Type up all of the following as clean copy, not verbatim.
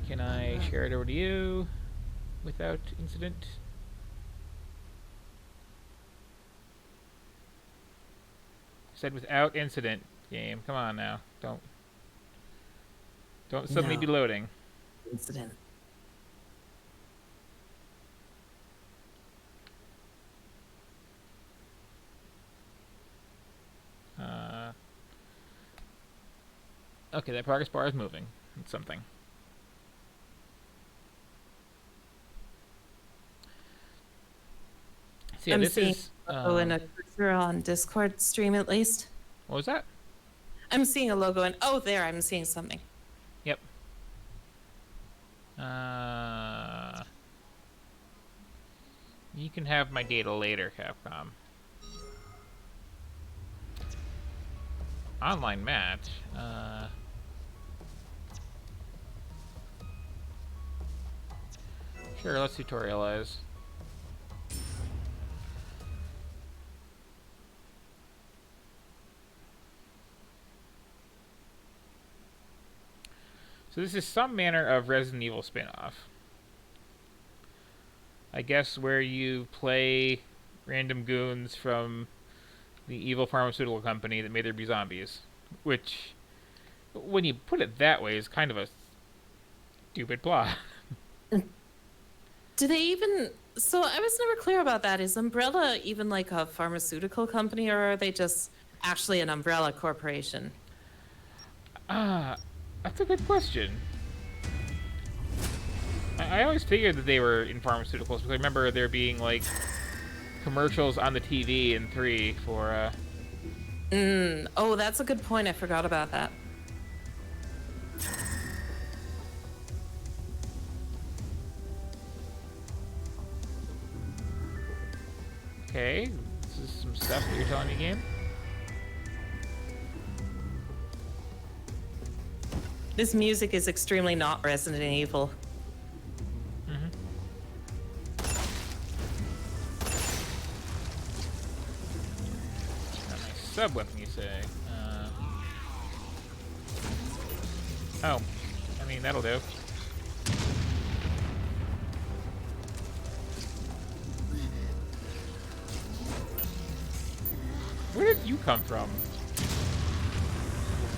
Can I share it over to you without incident? Said without incident. Game, come on now. Don't suddenly No be loading. incident. Uh, okay, that progress bar is moving. It's something. So yeah, I'm this seeing is. a logo and a cursor on Discord stream at least. What was that? I'm seeing a logo and oh, there, I'm seeing something. Yep. Uh, you can have my data later, Capcom. Online match. Sure, let's tutorialize. So this is some manner of Resident Evil spin-off. I guess where you play random goons from the evil pharmaceutical company that made there be zombies. Which, when you put it that way, is kind of a stupid plot. Do they even? So I was never clear about that. Is Umbrella even like a pharmaceutical company, or are they just actually an umbrella corporation? Ah, that's a good question. I always figured that they were in pharmaceuticals because I remember there being like commercials on the TV in 3 for Oh, that's a good point. I forgot about that. Okay, this is some stuff that you're telling me, game. This music is extremely not Resident Evil. Sub weapon, you say? Oh, I mean that'll do. Where did you come from?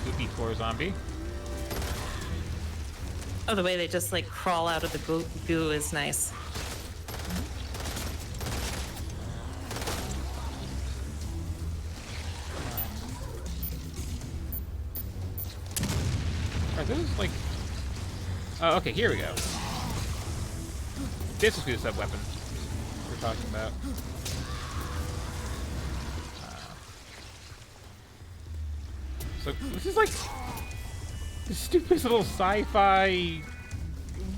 Goopy floor zombie. Oh, the way they just like crawl out of the goo is nice. Alright, this is like. Oh, okay, here we go. This is the sub weapon we're talking about. So this is like the stupidest little sci-fi.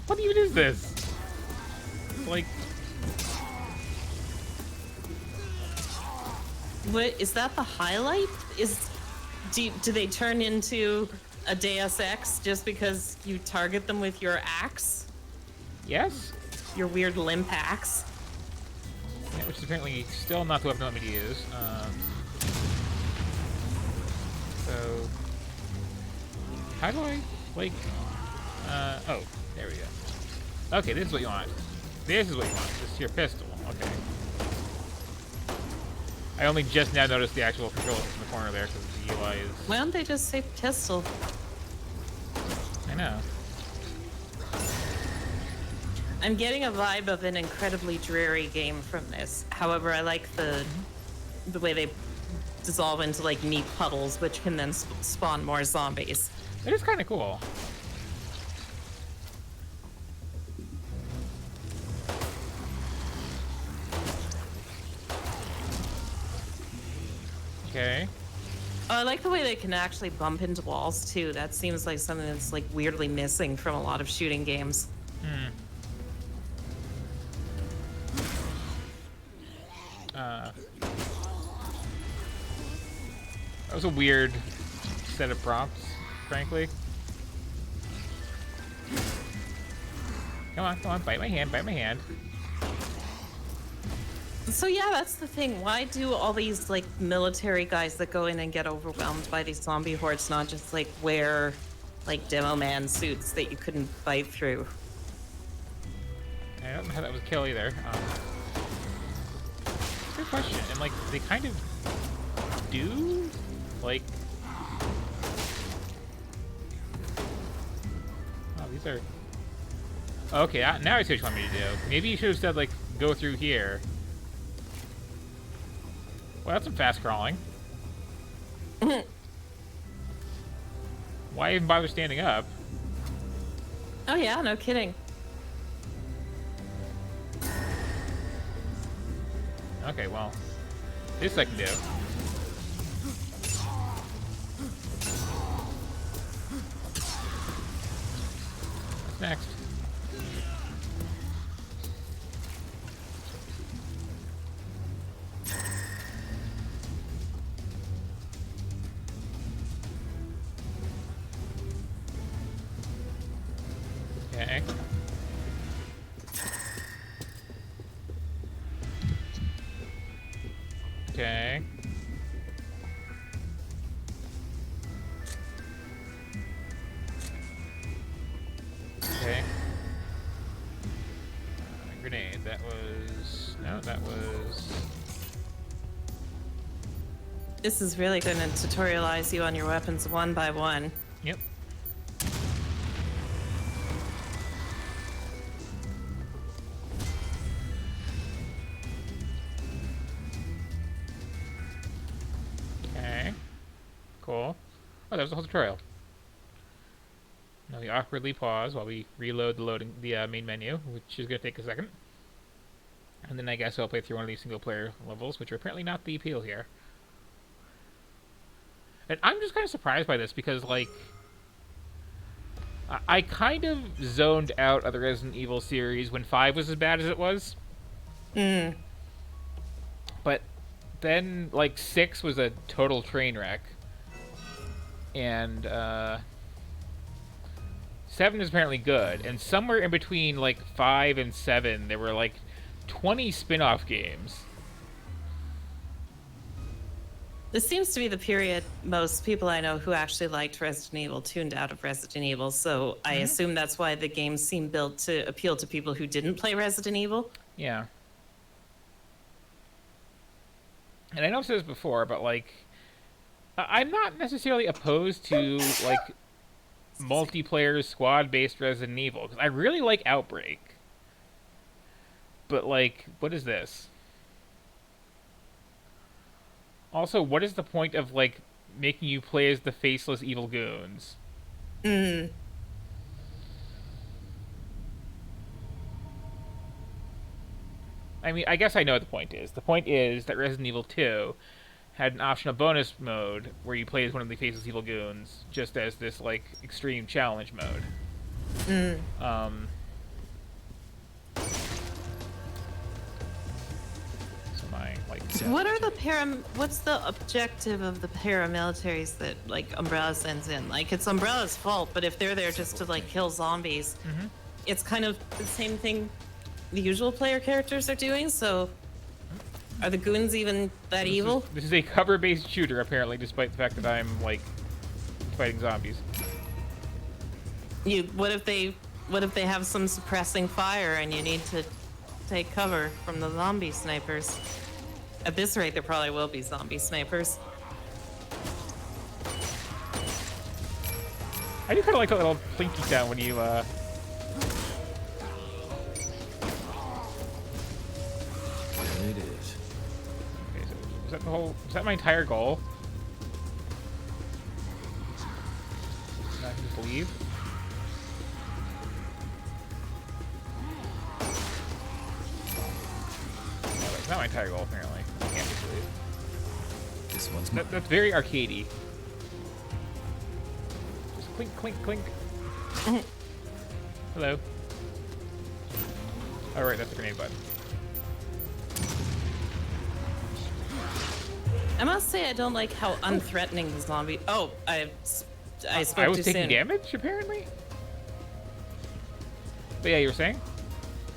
What even is this? Like, What is that? The highlight is? Do they turn into a Deus Ex just because you target them with your axe, yes? your weird limp axe? Yeah, which is apparently still not the weapon they want me to use. So, how do I, like, oh, there we go. Okay, this is what you want. This is what you want. This is your pistol. Okay. I only just now noticed the actual controls in the corner there because the UI is... Why don't they just say pistol? I know. I'm getting a vibe of an incredibly dreary game from this. However, I like the way they dissolve into like meat puddles, which can then spawn more zombies. It is kind of cool. Okay. Oh, I like the way they can actually bump into walls too. That seems like something that's like weirdly missing from a lot of shooting games. That was a weird set of prompts, frankly. Come on, bite my hand, bite my hand. So yeah, that's the thing. Why do all these like military guys that go in and get overwhelmed by these zombie hordes not just like wear like demo man suits that you couldn't bite through. I don't know how that was a kill either. Good question. And like they kind of do like. Oh, these are. Okay, now I see what you want me to do. Maybe you should have said like go through here. Well, that's some fast crawling. Why even bother standing up? Oh yeah, no kidding. Okay, well, this I can do. What's next? Okay. Okay. Okay. Grenade. That was... No, that was... This is really going to tutorialize you on your weapons one by one. Yep. Okay. Cool. Oh, that was the whole tutorial. Now we awkwardly pause while we reload the main menu, which is going to take a second. And then I guess I'll play through one of these single-player levels, which are apparently not the appeal here. And I'm just kind of surprised by this because, like, I kind of zoned out of the Resident Evil series when 5 was as bad as it was. But then, like, 6 was a total train wreck. And, 7 is apparently good. And somewhere in between, like, 5 and 7, there were, like, 20 spin-off games. This seems to be the period most people I know who actually liked Resident Evil tuned out of Resident Evil, so I assume that's why the games seem built to appeal to people who didn't play Resident Evil. Yeah. And I know I've said this before, but, like, I'm not necessarily opposed to, like, multiplayer squad-based Resident Evil, because I really like Outbreak. But, like, what is this? Also, what is the point of, like, making you play as the faceless evil goons? I mean, I guess I know what the point is. The point is that Resident Evil 2 had an optional bonus mode where you play as one of the faceless evil goons, just as this, like, extreme challenge mode. What are the what's the objective of the paramilitaries that, like, Umbrella sends in? Like, it's Umbrella's fault, but if they're there just to, like, kill zombies, it's kind of the same thing the usual player characters are doing, so are the goons even that evil? This is a cover-based shooter, apparently, despite the fact that I'm, like, fighting zombies. What if they have some suppressing fire and you need to take cover from the zombie snipers? At this rate, there probably will be zombie snipers. I do kind of like that little plinky sound when you, It is. Okay, so is that the whole... Is that my entire goal? Can I just leave? No, that's not my entire goal, apparently. I can't just leave. This one's That's very arcadey. Just clink, clink, clink. Hello. Oh, right, that's the grenade button. I must say I don't like how unthreatening the zombie. Oh, I spoke I was too taking soon. damage, apparently? But yeah, you were saying?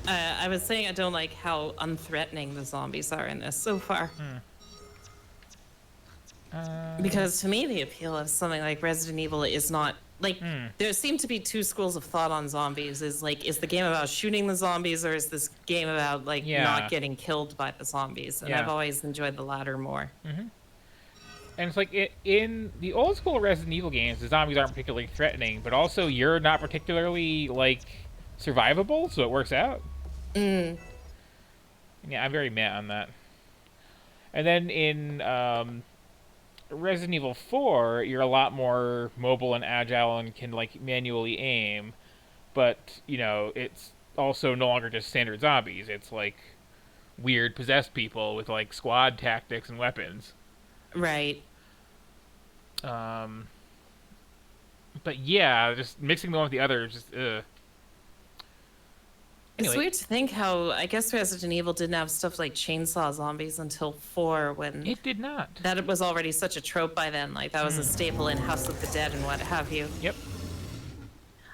I was saying I don't like how unthreatening the zombies are in this so far. Because to me, the appeal of something like Resident Evil is not Like, there seem to be two schools of thought on zombies. Is the game about shooting the zombies, or is this game about like Yeah. not getting killed by the zombies? And Yeah. I've always enjoyed the latter more. And it's like in the old school Resident Evil games, the zombies aren't particularly threatening, but also you're not particularly like survivable, so it works out. Yeah, I'm very meh on that. And then in Resident Evil 4, you're a lot more mobile and agile and can like manually aim, but you know it's also no longer just standard zombies. It's like weird possessed people with like squad tactics and weapons. Right. But yeah, just mixing the one with the other is just ugh. It's Anyway. weird to think how I guess Resident Evil didn't have stuff like chainsaw zombies until 4, when It did not. that was already such a trope by then. Like that was a staple in House of the Dead and what have you. Yep.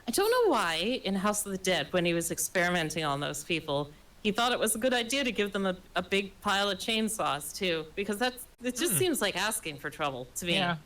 I don't know why in House of the Dead, when he was experimenting on those people, he thought it was a good idea to give them a big pile of chainsaws too, because it just seems like asking for trouble to me. Yeah.